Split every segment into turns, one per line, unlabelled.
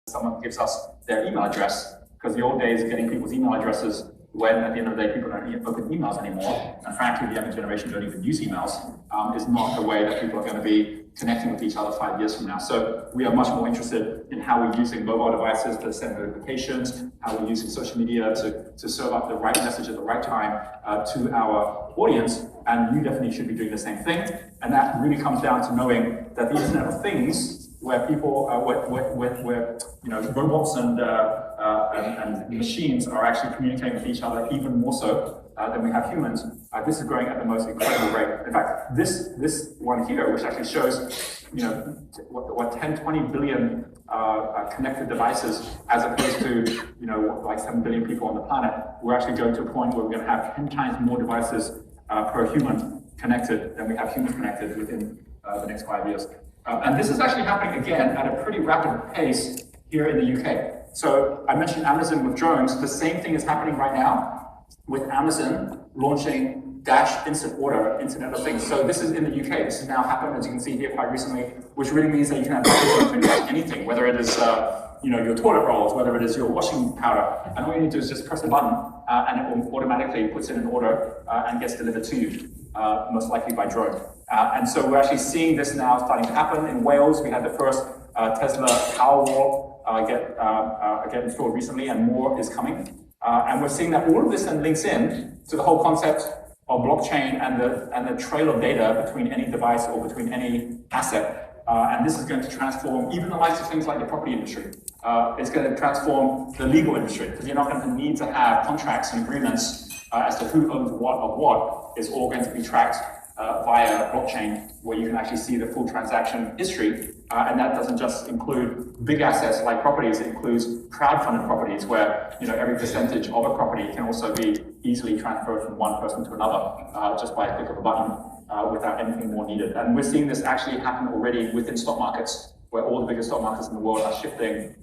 someone gives us their email address, because the old days of getting people's email addresses when at the end of the day people don't even open emails anymore, and frankly the younger generation don't even use emails, is not the way that people are going to be connecting with each other 5 years from now. So we are much more interested in how we're using mobile devices to send notifications, how we're using social media to serve up the right message at the right time to our audience, and you definitely should be doing the same thing. And that really comes down to knowing that the Internet of Things, where people, where robots and machines are actually communicating with each other even more so than we have humans, this is growing at the most incredible rate. In fact, this one here, which actually shows, what 10, 20 billion connected devices, as opposed to, like 7 billion people on the planet, we're actually going to a point where we're going to have 10 times more devices per human connected than we have humans connected within the next 5 years. And this is actually happening again at a pretty rapid pace here in the UK. So I mentioned Amazon with drones. The same thing is happening right now with Amazon launching Dash Instant Order, Internet of Things. So this is in the UK. This has now happened, as you can see here, quite recently, which really means that you can have access to pretty much anything, whether it is your toilet rolls, whether it is your washing powder, and all you need to do is just press a button and it will automatically puts in an order and gets delivered to you, most likely by drone. And so we're actually seeing this now starting to happen. In Wales, we had the first Tesla Powerwall get installed recently, and more is coming. And we're seeing that all of this then links in to the whole concept of blockchain and the trail of data between any device or between any asset. And this is going to transform even the likes of things like the property industry. It's going to transform the legal industry, because you're not going to need to have contracts and agreements as to who owns what of what. It's all going to be tracked via blockchain, where you can actually see the full transaction history. And that doesn't just include big assets like properties, it includes crowdfunded properties, where every percentage of a property can also be easily transferred from one person to another just by a click of a button without anything more needed. And we're seeing this actually happen already within stock markets, where all the biggest stock markets in the world are shifting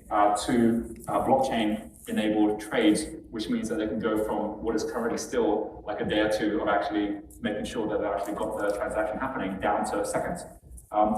to blockchain-enabled trades, which means that they can go from what is currently still like a day or two of actually making sure that they've actually got the transaction happening down to seconds.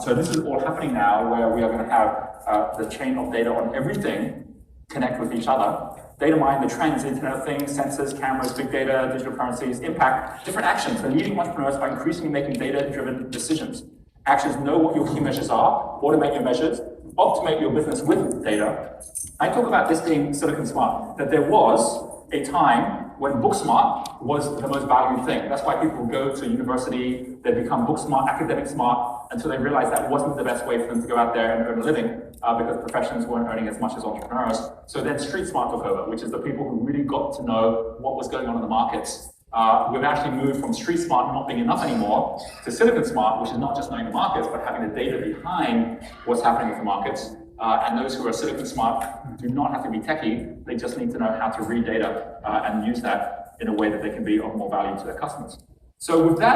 So this is all happening now, where we are going to have the chain of data on everything connect with each other. Data mine the trends, Internet of Things, sensors, cameras, big data, digital currencies, impact different actions. The leading entrepreneurs are increasingly making data-driven decisions. Actions know what your key measures are, automate your measures, optimize your business with data. I talk about this being Silicon Smart, that there was a time when book smart was the most valued thing. That's why people go to university, they become book smart, academic smart, until they realize that wasn't the best way for them to go out there and earn a living, because professions weren't earning as much as entrepreneurs. So then street smart took over, which is the people who really got to know what was going on in the markets. We've actually moved from street smart not being enough anymore to Silicon Smart, which is not just knowing the markets, but having the data behind what's happening with the markets. And those who are Silicon Smart do not have to be techie, they just need to know how to read data and use that in a way that they can be of more value to their customers. So with that,